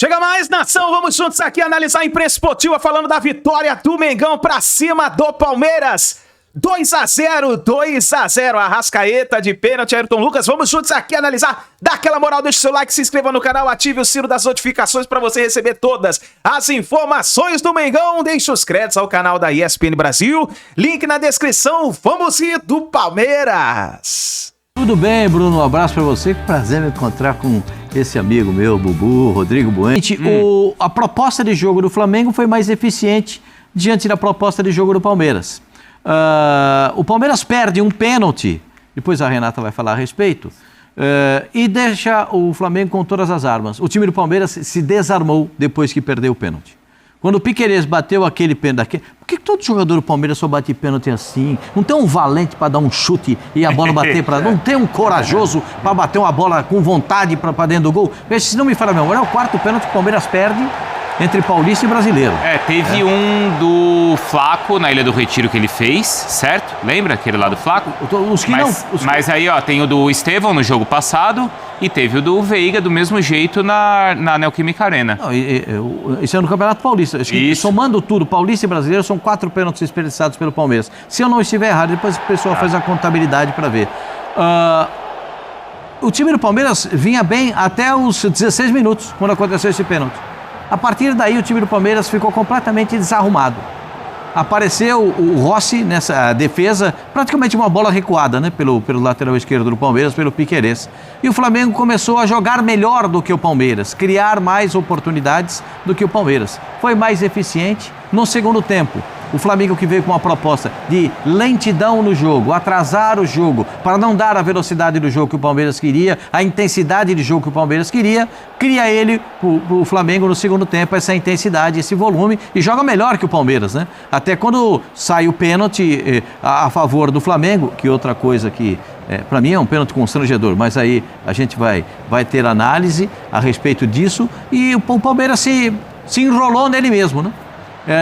Chega mais, nação, vamos juntos aqui analisar a imprensa esportiva falando da vitória do Mengão pra cima do Palmeiras. 2-0, Arrascaeta de pênalti, Ayrton Lucas. Vamos juntos aqui analisar, dá aquela moral, deixa o seu like, se inscreva no canal, ative o sino das notificações para você receber todas as informações do Mengão. Deixe os créditos ao canal da ESPN Brasil, link na descrição. Vamos ir do Palmeiras. Tudo bem, Bruno? Um abraço para você. Que prazer me encontrar com esse amigo meu, Bubu, Rodrigo Bueno. A proposta de jogo do Flamengo foi mais eficiente diante da proposta de jogo do Palmeiras. O Palmeiras perde um pênalti, depois a Renata vai falar a respeito, e deixa o Flamengo com todas as armas. O time do Palmeiras se desarmou depois que perdeu o pênalti. Quando o Piquerez bateu aquele pênalti, por que todo jogador do Palmeiras só bate pênalti assim? Não tem um valente para dar um chute e a bola bater para... Não tem um corajoso para bater uma bola com vontade para dentro do gol? Se não me fala, meu, é o quarto pênalti que o Palmeiras perde entre Paulista e Brasileiro. Teve um do Flaco na Ilha do Retiro que ele fez, certo? Lembra aquele lá do Flaco? Mas aí, ó, tem o do Estevão no jogo passado e teve o do Veiga do mesmo jeito na Neoquímica Arena. Não, isso é no Campeonato Paulista. Acho que, somando tudo, Paulista e Brasileiro, são 4 pênaltis desperdiçados pelo Palmeiras. Se eu não estiver errado, depois o pessoal faz a contabilidade para ver. O time do Palmeiras vinha bem até os 16 minutos, quando aconteceu esse pênalti. A partir daí, o time do Palmeiras ficou completamente desarrumado. Apareceu o Rossi nessa defesa, praticamente uma bola recuada, né, pelo lateral esquerdo do Palmeiras, pelo Piquerez. E o Flamengo começou a jogar melhor do que o Palmeiras, criar mais oportunidades do que o Palmeiras. Foi mais eficiente no segundo tempo. O Flamengo, que veio com uma proposta de lentidão no jogo, atrasar o jogo, para não dar a velocidade do jogo que o Palmeiras queria, a intensidade de jogo que o Palmeiras queria, cria ele, o Flamengo, no segundo tempo, essa intensidade, esse volume, e joga melhor que o Palmeiras, né? Até quando sai o pênalti a favor do Flamengo, que outra coisa que, para mim, é um pênalti constrangedor, mas aí a gente vai ter análise a respeito disso, e o Palmeiras se enrolou nele mesmo, né?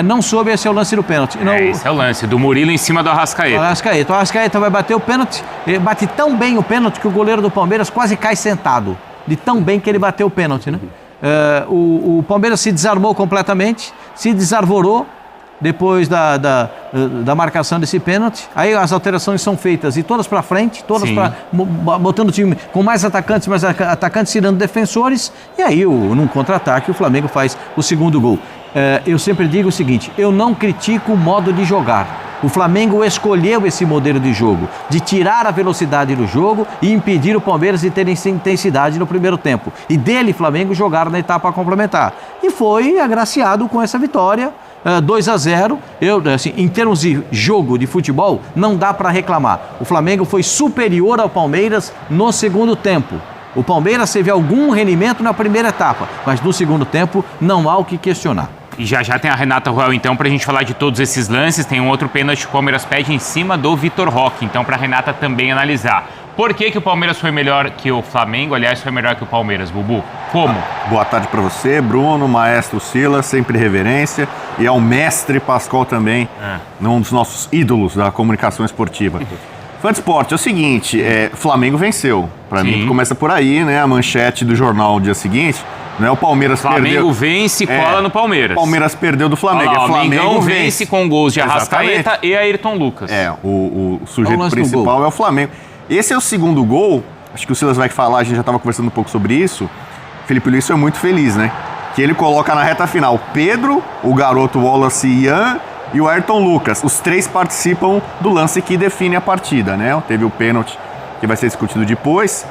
Não soube, esse é o lance do pênalti. Esse é o lance, do Murilo em cima do Arrascaeta. O Arrascaeta vai bater o pênalti, ele bate tão bem o pênalti que o goleiro do Palmeiras quase cai sentado, de tão bem que ele bateu o pênalti, né? O Palmeiras se desarmou completamente, se desarvorou depois da marcação desse pênalti. Aí as alterações são feitas e todas para frente, todas botando o time com mais atacantes tirando defensores, e aí num contra-ataque o Flamengo faz o segundo gol. Eu sempre digo o seguinte, eu não critico o modo de jogar. O Flamengo escolheu esse modelo de jogo, de tirar a velocidade do jogo e impedir o Palmeiras de ter intensidade no primeiro tempo. E dele, Flamengo, jogar na etapa complementar. E foi agraciado com essa vitória, 2-0. Em termos de jogo de futebol, não dá para reclamar. O Flamengo foi superior ao Palmeiras no segundo tempo. O Palmeiras teve algum rendimento na primeira etapa, mas no segundo tempo não há o que questionar. E já tem a Renata Ruel, então, pra gente falar de todos esses lances. Tem um outro pênalti que o Palmeiras pede em cima do Vitor Roque, então pra Renata também analisar. Por que o Palmeiras foi melhor que o Flamengo? Aliás, foi melhor que o Palmeiras, Bubu. Como? Boa tarde pra você, Bruno, maestro Silas, sempre reverência. E ao mestre Pascoal também, um dos nossos ídolos da comunicação esportiva. Fã de esporte, é o seguinte, Flamengo venceu. Pra mim, começa por aí, né? A manchete do jornal no dia seguinte... Não, o Palmeiras Flamengo vence e cola no Palmeiras. O Palmeiras perdeu do Flamengo. O Flamengo vence com gols de Arrascaeta e Ayrton Lucas. O sujeito principal é o Flamengo. Esse é o segundo gol. Acho que o Silas vai falar, a gente já estava conversando um pouco sobre isso. Felipe Luiz foi muito feliz, né? Que ele coloca na reta final Pedro, o garoto Wallace Ian e o Ayrton Lucas. Os três participam do lance que define a partida, né? Teve o pênalti que vai ser discutido depois.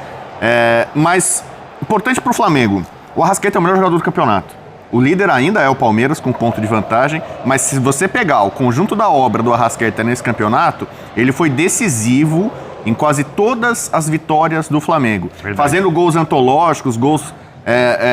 Mas, importante para o Flamengo, o Arrascaeta é o melhor jogador do campeonato. O líder ainda é o Palmeiras, com ponto de vantagem, mas se você pegar o conjunto da obra do Arrascaeta nesse campeonato, ele foi decisivo em quase todas as vitórias do Flamengo. Verdade. Fazendo gols antológicos, gols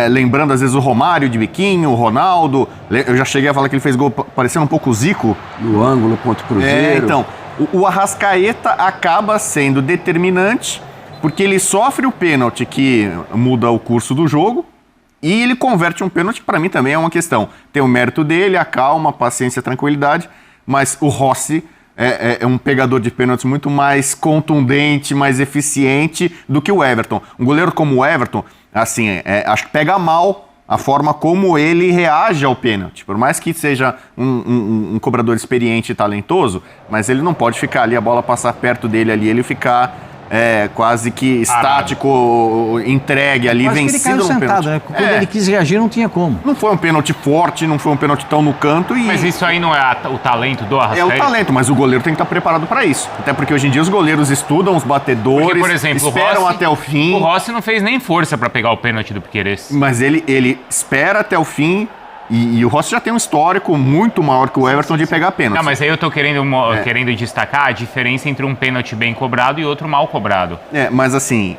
lembrando às vezes o Romário de biquinho, o Ronaldo. Eu já cheguei a falar que ele fez gol parecendo um pouco o Zico. No ângulo contra o Cruzeiro. Então, o Arrascaeta acaba sendo determinante, porque ele sofre o pênalti que muda o curso do jogo, e ele converte um pênalti, para mim também é uma questão. Tem o mérito dele, a calma, a paciência, a tranquilidade, mas o Rossi é um pegador de pênaltis muito mais contundente, mais eficiente do que o Everton. Um goleiro como o Everton, assim, acho que pega mal a forma como ele reage ao pênalti. Por mais que seja um cobrador experiente e talentoso, mas ele não pode ficar ali, a bola passar perto dele ali, ele ficar quase que estático, entregue ali, quase vencido que ele caiu sentado, né? Quando ele quis reagir, não tinha como. Não foi um pênalti forte, não foi um pênalti tão no canto. Mas isso aí não é o talento do Arrascaeta? É o talento, mas o goleiro tem que estar preparado para isso. Até porque hoje em dia os goleiros estudam os batedores, porque, por exemplo, esperam até o fim. O Rossi não fez nem força para pegar o pênalti do Piquerez. Mas ele espera até o fim. E o Rossi já tem um histórico muito maior que o Everton de pegar pênalti. Não, mas aí eu tô querendo destacar a diferença entre um pênalti bem cobrado e outro mal cobrado. Mas assim,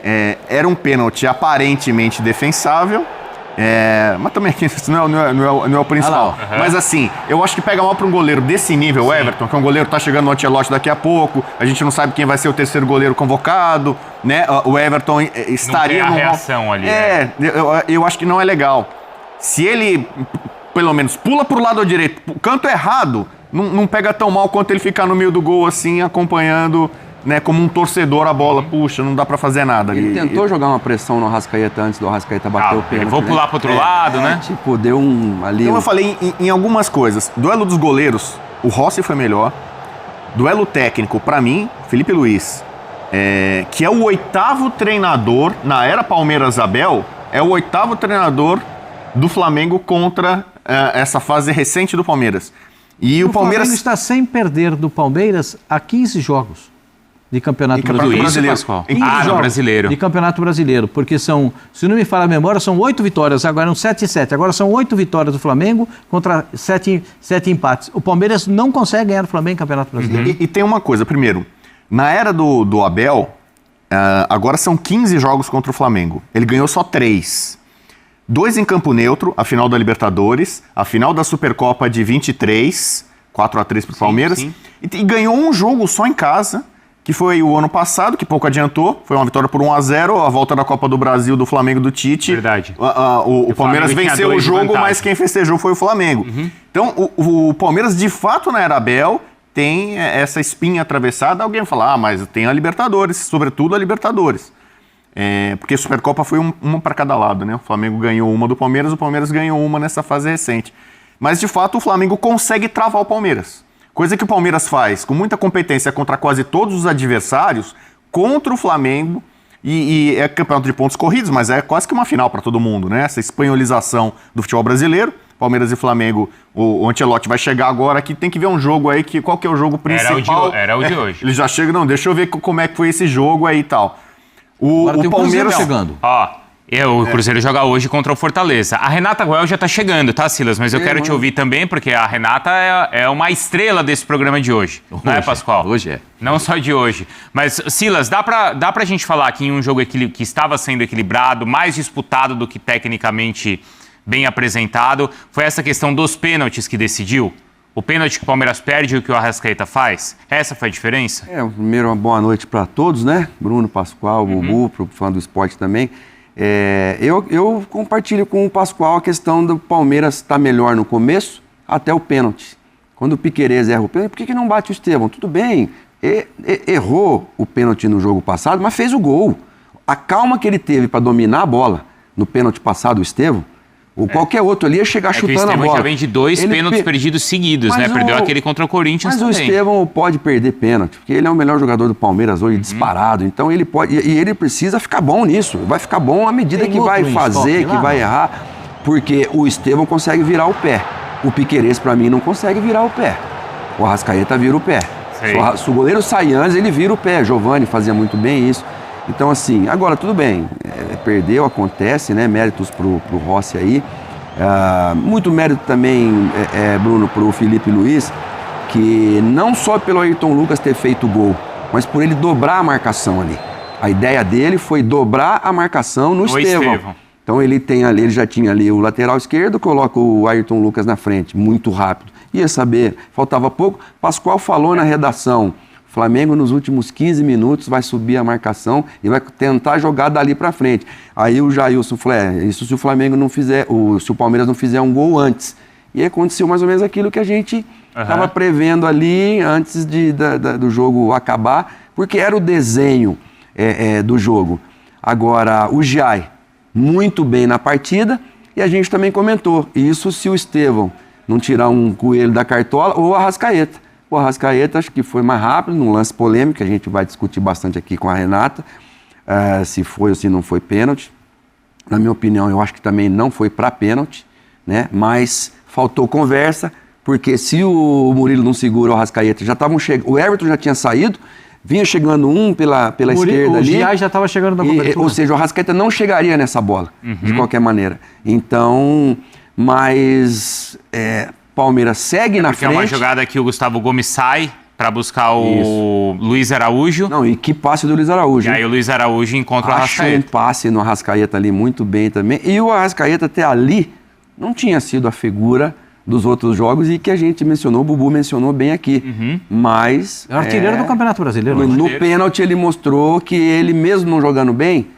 era um pênalti aparentemente defensável, mas também aqui isso não é o principal. Mas assim, eu acho que pega mal para um goleiro desse nível, o Everton, que é um goleiro que tá chegando no Ancelotti daqui a pouco, a gente não sabe quem vai ser o terceiro goleiro convocado, né? O Everton estaria... Não tem a reação ali. Eu acho que não é legal. Se ele... pelo menos pula pro lado direito, o canto errado, não pega tão mal quanto ele ficar no meio do gol assim, acompanhando, né, como um torcedor a bola. Puxa, não dá pra fazer nada. Ele tentou jogar uma pressão no Arrascaeta antes do Arrascaeta bater o pênalti. Vou pular pro outro lado, né? Tipo, deu ali... Então eu falei em algumas coisas. Duelo dos goleiros, o Rossi foi melhor. Duelo técnico, pra mim, Felipe Luiz, que é o 8º treinador, na era Palmeiras-Abel, é o 8º treinador do Flamengo contra essa fase recente do Palmeiras. E o Palmeiras está sem perder do Palmeiras há 15 jogos de Campeonato Brasileiro. No Brasileiro. De Campeonato Brasileiro, porque são, se não me falha a memória, são 8 vitórias, agora eram 7-7. Agora são 8 vitórias do Flamengo contra 7 empates. O Palmeiras não consegue ganhar do Flamengo em Campeonato Brasileiro. E tem uma coisa, primeiro, na era do Abel, agora são 15 jogos contra o Flamengo. Ele ganhou só 3. 2 em campo neutro, a final da Libertadores, a final da Supercopa de 23, 4-3 pro Palmeiras, sim. E ganhou um jogo só em casa, que foi o ano passado, que pouco adiantou, foi uma vitória por 1-0, a volta da Copa do Brasil do Flamengo do Tite. Verdade. O Palmeiras venceu o jogo, mas quem festejou foi o Flamengo. Então, o Palmeiras, de fato, na era Abel, tem essa espinha atravessada. Alguém fala, mas tem a Libertadores, sobretudo a Libertadores. Porque a Supercopa foi uma para cada lado, né? O Flamengo ganhou uma do Palmeiras, o Palmeiras ganhou uma nessa fase recente. Mas, de fato, o Flamengo consegue travar o Palmeiras. Coisa que o Palmeiras faz com muita competência contra quase todos os adversários, contra o Flamengo, e é campeonato de pontos corridos, mas é quase que uma final para todo mundo, né? Essa espanholização do futebol brasileiro. Palmeiras e Flamengo, o Ancelotti vai chegar agora aqui, tem que ver um jogo aí, qual que é o jogo principal. Era o de hoje. Ele já chega, deixa eu ver como é que foi esse jogo aí e tal. O Palmeiras chegando. O Cruzeiro joga hoje contra o Fortaleza. A Renata Guel já tá chegando, tá, Silas? Mas eu quero te ouvir também, porque a Renata é uma estrela desse programa de hoje. Não é, Pascoal? Hoje é. Não só de hoje. Mas, Silas, dá pra gente falar aqui em um jogo que estava sendo equilibrado, mais disputado do que tecnicamente bem apresentado, foi essa questão dos pênaltis que decidiu? O pênalti que o Palmeiras perde e o que o Arrascaeta faz? Essa foi a diferença? Primeiro, uma boa noite para todos, né? Bruno, Pascoal, Bubu, pro fã do esporte também. Eu compartilho com o Pascoal a questão do Palmeiras estar melhor no começo até o pênalti. Quando o Piquerez erra o pênalti, por que não bate o Estevão? Tudo bem, errou o pênalti no jogo passado, mas fez o gol. A calma que ele teve para dominar a bola no pênalti passado, o Estevão, ou qualquer outro ali ia chegar chutando a bola. O já vem de 2 pênaltis perdidos seguidos, né? Perdeu aquele contra o Corinthians também. Mas o Estevão pode perder pênalti, porque ele é o melhor jogador do Palmeiras hoje, disparado. Então ele pode, e ele precisa ficar bom nisso. Vai ficar bom à medida que vai fazer, que vai errar. Porque o Estevão consegue virar o pé. O Piquerez, pra mim, não consegue virar o pé. O Arrascaeta vira o pé. Se o goleiro sai antes, ele vira o pé. Giovani fazia muito bem isso. Então, assim, agora tudo bem, perdeu, acontece, né? Méritos pro Rossi aí. Muito mérito também, Bruno, pro Felipe Luiz, que não só pelo Ayrton Lucas ter feito o gol, mas por ele dobrar a marcação ali. A ideia dele foi dobrar a marcação no Estevão. Então ele já tinha ali o lateral esquerdo, coloca o Ayrton Lucas na frente, muito rápido. Ia saber, faltava pouco. Pascoal falou na redação. Flamengo nos últimos 15 minutos vai subir a marcação e vai tentar jogar dali para frente. Aí o Jailson falou, isso se o Flamengo não fizer, se o Palmeiras não fizer um gol antes. E aí aconteceu mais ou menos aquilo que a gente estava prevendo ali antes do jogo acabar, porque era o desenho do jogo. Agora, o Jai, muito bem na partida, E a gente também comentou, isso se o Estevão não tirar um coelho da cartola ou o Arrascaeta. O Arrascaeta acho que foi mais rápido, num lance polêmico, que a gente vai discutir bastante aqui com a Renata, se foi ou se não foi pênalti. Na minha opinião, eu acho que também não foi para pênalti, né? Mas faltou conversa, porque se o Murilo não segura o Arrascaeta, já estavam chegando, o Everton já tinha saído, vinha chegando um pela esquerda ali. O Giai já estava chegando na cobertura. Ou seja, o Arrascaeta não chegaria nessa bola, de qualquer maneira. Então, mas Palmeiras segue na frente. É uma jogada que o Gustavo Gomes sai para buscar o Luiz Araújo. Não, e que passe do Luiz Araújo. E aí o Luiz Araújo encontra o Arrascaeta. Um passe no Arrascaeta ali muito bem também. E o Arrascaeta até ali não tinha sido a figura dos outros jogos e que a gente mencionou, o Bubu mencionou bem aqui. Mas... É o artilheiro do Campeonato Brasileiro. No pênalti ele mostrou que ele, mesmo não jogando bem,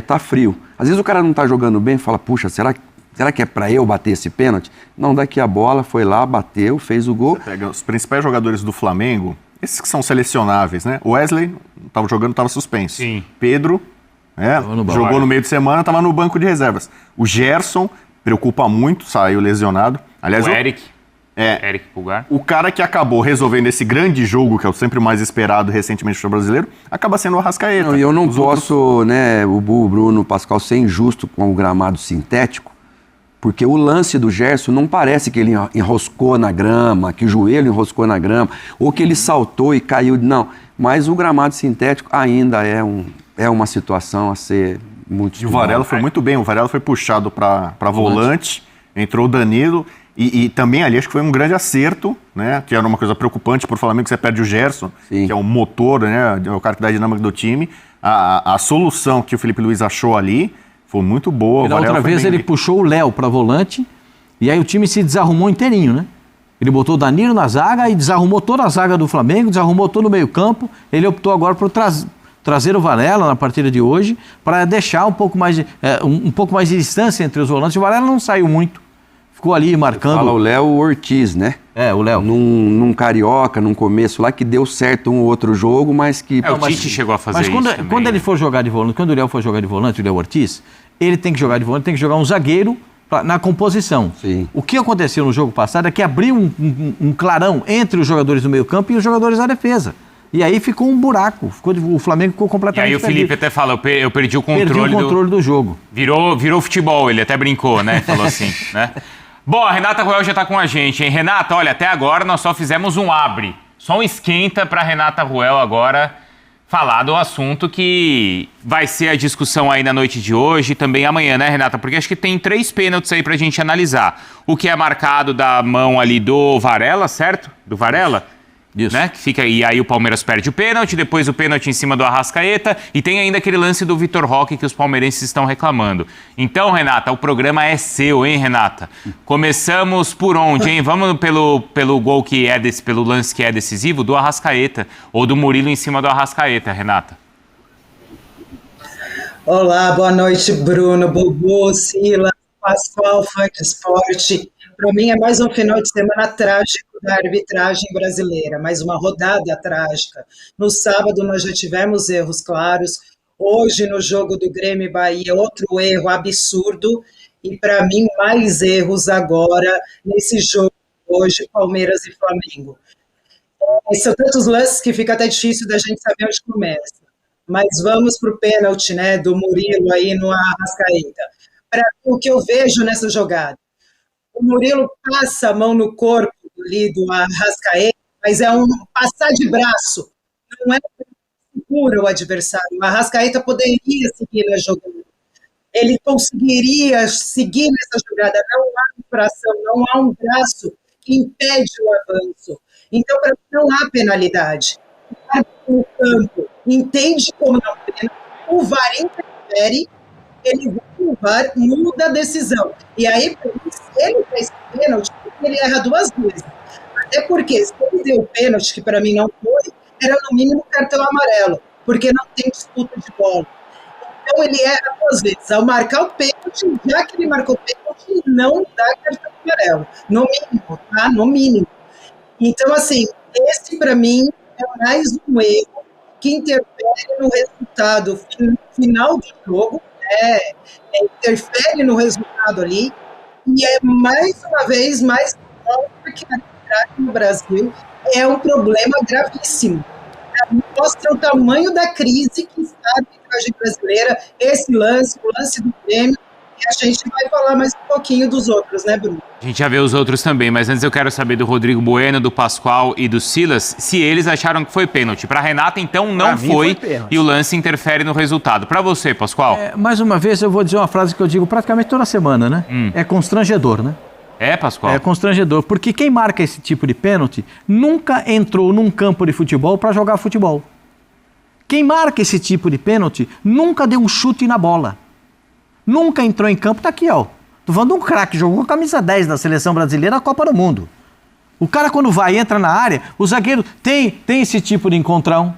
tá frio. Às vezes o cara não tá jogando bem e fala, puxa, será que é pra eu bater esse pênalti? Não, daqui a bola, foi lá, bateu, fez o gol. Você pega os principais jogadores do Flamengo, esses que são selecionáveis, né? O Wesley estava jogando, estava suspenso. Sim. Pedro, jogou no meio de semana, estava no banco de reservas. O Gerson preocupa muito, saiu lesionado. Aliás, o Eric. Eric Pulgar. O cara que acabou resolvendo esse grande jogo, que é o sempre mais esperado recentemente do brasileiro, acaba sendo o Arrascaeta. Não, e eu não posso, né, o Bruno, o Pascal, ser injusto com o gramado sintético, porque o lance do Gerson não parece que ele enroscou na grama, que o joelho enroscou na grama, ou que ele saltou e caiu. Não, mas o gramado sintético ainda é uma situação a ser muito... E o Varela foi muito bem, o Varela foi puxado para volante, entrou o Danilo, e também ali acho que foi um grande acerto, né? Que era uma coisa preocupante para o Flamengo, que você perde o Gerson, que é o motor, né? É o cara que dá a dinâmica do time. A solução que o Felipe Luiz achou ali foi muito boa. E da outra vez ele puxou o Léo para volante, e aí o time se desarrumou inteirinho, né? Ele botou o Danilo na zaga e desarrumou toda a zaga do Flamengo, desarrumou todo o meio-campo. Ele optou agora por trazer o Varela na partida de hoje para deixar um pouco mais de distância entre os volantes. O Varela não saiu muito. Ficou ali marcando. Fala o Léo Ortiz, né? O Léo. Num Carioca, num começo lá, que deu certo um ou outro jogo, mas que... o Tite chegou a fazer isso também. Mas quando ele for jogar de volante, quando o Léo for jogar de volante, o Léo Ortiz, ele tem que jogar de volante, tem que jogar um zagueiro na composição. Sim. O que aconteceu no jogo passado é que abriu um clarão entre os jogadores do meio campo e os jogadores da defesa. E aí ficou um buraco, o Flamengo ficou completamente perdido. E aí o Felipe até fala, eu perdi o controle, do jogo. Virou futebol, ele até brincou, né? Falou assim, né? Bom, a Renata Ruel já está com a gente, hein? Renata, olha, até agora nós só fizemos um abre. Só um esquenta para a Renata Ruel agora falar do assunto que vai ser a discussão aí na noite de hoje e também amanhã, né, Renata? Porque acho que tem 3 pênaltis aí para a gente analisar. O que é marcado da mão ali do Varela, certo? Do Varela? Isso. Né? E aí o Palmeiras perde o pênalti, depois o pênalti em cima do Arrascaeta e tem ainda aquele lance do Vitor Roque que os palmeirenses estão reclamando. Então, Renata, o programa é seu, hein, Renata? Começamos por onde, hein? Vamos pelo gol que é pelo lance que é decisivo do Arrascaeta ou do Murilo em cima do Arrascaeta, Renata. Olá, boa noite, Bruno, Bubu, Silas, Pascoal, fã de esporte. Para mim é mais um final de semana trágico da arbitragem brasileira, mais uma rodada trágica. No sábado nós já tivemos erros claros, hoje no jogo do Grêmio e Bahia, outro erro absurdo, e para mim mais erros agora nesse jogo hoje, Palmeiras e Flamengo. São tantos lances que fica até difícil da gente saber onde começa. Mas vamos para o pênalti, né, do Murilo aí no Arrascaeta. Para o que eu vejo nessa jogada, o Murilo passa a mão no corpo ali do Arrascaeta, mas é um passar de braço, não é segura o adversário. O Arrascaeta poderia seguir na jogada, ele conseguiria seguir nessa jogada, não há infração, não há um braço que impede o avanço. Então, para mim, não há penalidade. O campo entende como não pena, o VAR interfere, o VAR muda a decisão. E aí, se ele fez pênalti, ele erra 2 vezes. Até porque, se ele deu pênalti, que para mim não foi, era no mínimo cartão amarelo, porque não tem disputa de bola. Então ele erra 2 vezes. Ao marcar o pênalti, já que ele marcou o pênalti, não dá cartão amarelo. No mínimo, tá? No mínimo. Então, assim, esse para mim é mais um erro que interfere no resultado final do jogo, interfere no resultado ali, e é mais uma vez mais porque a arbitragem no Brasil é um problema gravíssimo. Mostra o tamanho da crise que está a arbitragem brasileira, esse lance, o lance do Grêmio, e a gente vai falar mais um pouquinho dos outros, né, Bruno? A gente já vê os outros também, mas antes eu quero saber do Rodrigo Bueno, do Pascoal e do Silas, se eles acharam que foi pênalti. Para Renata, então, não foi e o lance interfere no resultado. Para você, Pascoal? Mais uma vez, eu vou dizer uma frase que eu digo praticamente toda semana, né? É constrangedor, né? É, Pascoal? É constrangedor, porque quem marca esse tipo de pênalti nunca entrou num campo de futebol para jogar futebol. Quem marca esse tipo de pênalti nunca deu um chute na bola. Nunca entrou em campo, tá aqui, ó. Tô falando de um craque, jogou a camisa 10 da seleção brasileira na Copa do Mundo. O cara, quando vai, entra na área, o zagueiro tem esse tipo de encontrão,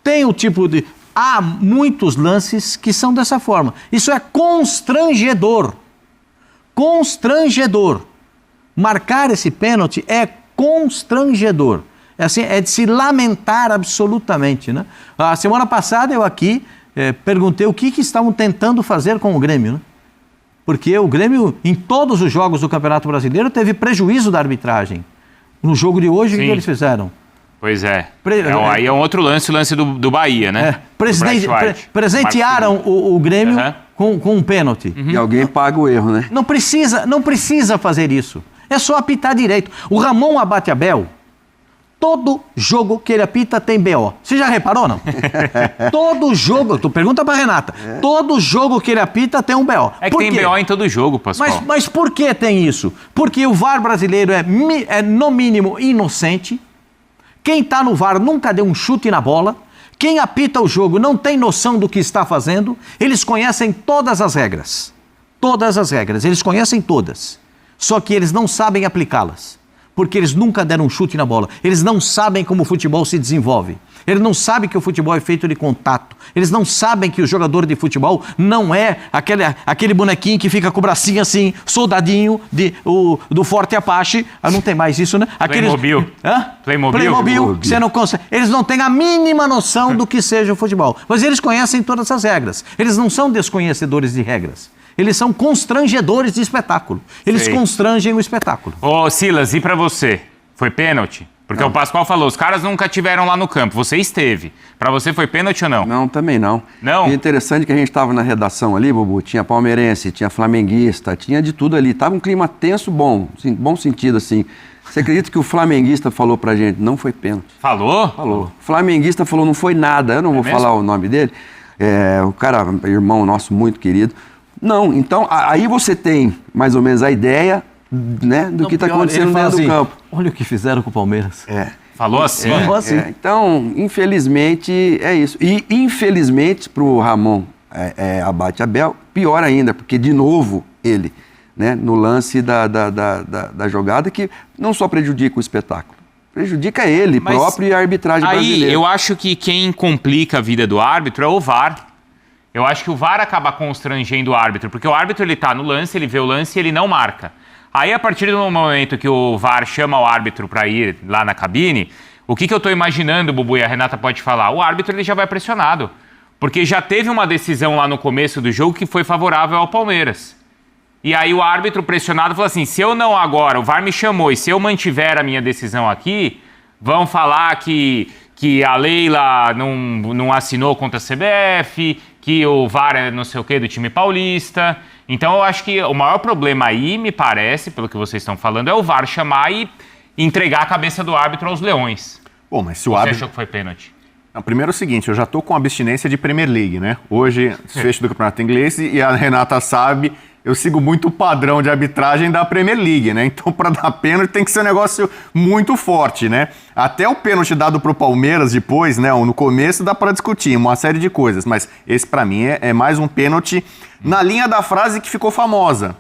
tem o tipo de... Há muitos lances que são dessa forma. Isso é constrangedor. Constrangedor. Marcar esse pênalti é constrangedor. É, assim, é de se lamentar absolutamente, né? A semana passada eu aqui perguntei o que estavam tentando fazer com o Grêmio, né? Porque o Grêmio, em todos os jogos do Campeonato Brasileiro, teve prejuízo da arbitragem. No jogo de hoje, Sim. O que eles fizeram? Pois é. Aí é um outro lance, o lance do Bahia, né? Presentearam o Grêmio com um pênalti. E alguém paga o erro, né? Não precisa fazer isso. É só apitar direito. O Ramon Abate-Abel, todo jogo que ele apita tem BO. Você já reparou, não? Todo jogo, tu pergunta pra Renata, todo jogo que ele apita tem um BO. É que tem BO em todo jogo, Pascoal. Mas por que tem isso? Porque o VAR brasileiro é no mínimo inocente. Quem tá no VAR nunca deu um chute na bola. Quem apita o jogo não tem noção do que está fazendo. Eles conhecem todas as regras. Todas as regras, eles conhecem todas. Só que eles não sabem aplicá-las. Porque eles nunca deram um chute na bola. Eles não sabem como o futebol se desenvolve. Eles não sabem que o futebol é feito de contato. Eles não sabem que o jogador de futebol não é aquele bonequinho que fica com o bracinho assim, soldadinho do Forte Apache. Não tem mais isso, né? Playmobil. Playmobil. Você não consegue. Eles não têm a mínima noção do que seja o futebol. Mas eles conhecem todas as regras. Eles não são desconhecedores de regras. Eles são constrangedores de espetáculo. Eles constrangem o espetáculo. Ô, Silas, e pra você? Foi pênalti? Porque o Pascoal falou, os caras nunca tiveram lá no campo. Você esteve. Pra você foi pênalti ou não? Não, também não. Não? E interessante que a gente estava na redação ali, Bubu, tinha palmeirense, tinha flamenguista, tinha de tudo ali. Tava um clima tenso bom, assim, bom sentido, assim. Você acredita que o flamenguista falou pra gente, não foi pênalti? Falou? Falou. O flamenguista falou, não foi nada. Eu não vou falar o nome dele. O cara, irmão nosso muito querido. Não, então aí você tem mais ou menos a ideia, né, do que está acontecendo dentro do campo. Olha o que fizeram com o Palmeiras. Falou assim? Falou assim. Então, infelizmente, é isso. E infelizmente para o Ramon Abate-Abel, pior ainda, porque de novo ele, né, no lance da jogada que não só prejudica o espetáculo, prejudica ele próprio e a arbitragem brasileira. Aí eu acho que quem complica a vida do árbitro é o VAR. Eu acho que o VAR acaba constrangendo o árbitro, porque o árbitro ele tá no lance, ele vê o lance e ele não marca. Aí, a partir do momento que o VAR chama o árbitro para ir lá na cabine, o que eu tô imaginando, Bubu, e a Renata pode falar? O árbitro ele já vai pressionado, porque já teve uma decisão lá no começo do jogo que foi favorável ao Palmeiras. E aí o árbitro pressionado falou assim, se eu não agora, o VAR me chamou, e se eu mantiver a minha decisão aqui, vão falar que a Leila não assinou contra a CBF, que o VAR é não sei o que do time paulista. Então eu acho que o maior problema aí, me parece, pelo que vocês estão falando, é o VAR chamar e entregar a cabeça do árbitro aos leões. Bom, mas se o árbitro... Você achou que foi pênalti? Não, primeiro é o seguinte, eu já tô com abstinência de Premier League, né? Hoje, desfecho do Campeonato Inglês, e a Renata sabe, eu sigo muito o padrão de arbitragem da Premier League, né? Então, para dar pênalti tem que ser um negócio muito forte, né? Até o pênalti dado pro Palmeiras depois, né? No começo dá para discutir uma série de coisas, mas esse para mim é mais um pênalti na linha da frase que ficou famosa.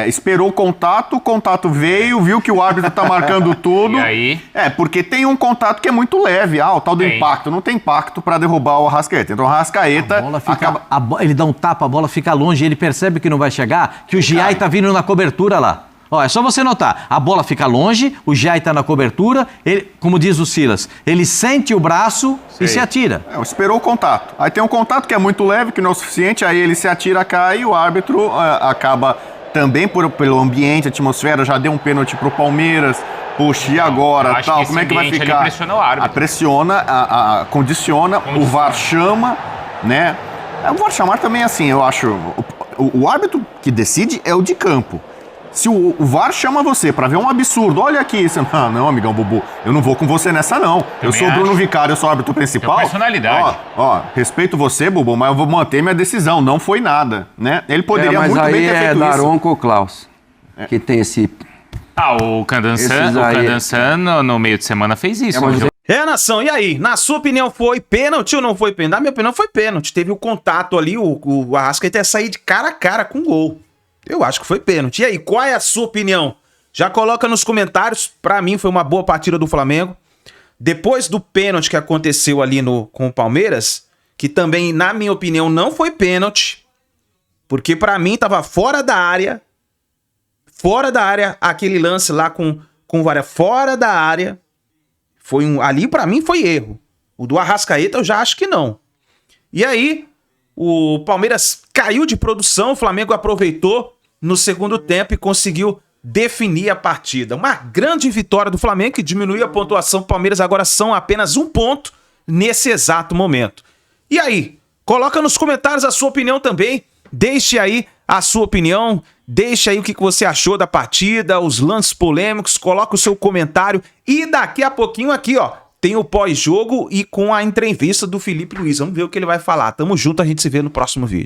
Esperou o contato veio, viu que o árbitro tá marcando tudo. E aí? Porque tem um contato que é muito leve, o tal do impacto. Não tem impacto para derrubar o Arrascaeta. Então o Arrascaeta ele dá um tapa, a bola fica longe, ele percebe que não vai chegar, que o Giai tá vindo na cobertura lá. Ó, é só você notar, a bola fica longe, o Jai tá na cobertura, ele, como diz o Silas, ele sente o braço e se atira. Esperou o contato. Aí tem um contato que é muito leve, que não é o suficiente, aí ele se atira, cai e o árbitro acaba também pelo ambiente, atmosfera, já deu um pênalti pro Palmeiras. Puxa, e agora? Tal, como é que vai ficar? Pressiona o árbitro. Pressiona, condiciona, o VAR chama, né? O VAR chamar também, assim, eu acho... O árbitro que decide é o de campo. Se o VAR chama você pra ver um absurdo, olha aqui, você, não, amigão Bubu, eu não vou com você nessa não. Eu sou o Bruno Vicário, eu sou o árbitro principal. Tem personalidade. Respeito você, Bubu, mas eu vou manter minha decisão, não foi nada, né? Ele poderia muito bem ter feito isso. Mas aí é Daronco Klaus, que tem esse... O Candansan no meio de semana fez isso. Nação, e aí? Na sua opinião foi pênalti ou não foi pênalti? Na minha opinião foi pênalti. Teve o contato ali, o Arrascaeta ia sair de cara a cara com o gol. Eu acho que foi pênalti. E aí, qual é a sua opinião? Já coloca nos comentários. Pra mim foi uma boa partida do Flamengo. Depois do pênalti que aconteceu ali com o Palmeiras, que também, na minha opinião, não foi pênalti, porque pra mim tava fora da área, aquele lance lá com o VAR, fora da área. Ali pra mim foi erro. O do Arrascaeta eu já acho que não. E aí, o Palmeiras caiu de produção, o Flamengo aproveitou no segundo tempo e conseguiu definir a partida. Uma grande vitória do Flamengo que diminui a pontuação. O Palmeiras agora são apenas 1 ponto nesse exato momento. E aí, coloca nos comentários a sua opinião também. Deixe aí a sua opinião, deixe aí o que você achou da partida, os lances polêmicos, coloca o seu comentário e daqui a pouquinho aqui, ó, tem o pós-jogo e com a entrevista do Felipe Luiz. Vamos ver o que ele vai falar. Tamo junto, a gente se vê no próximo vídeo.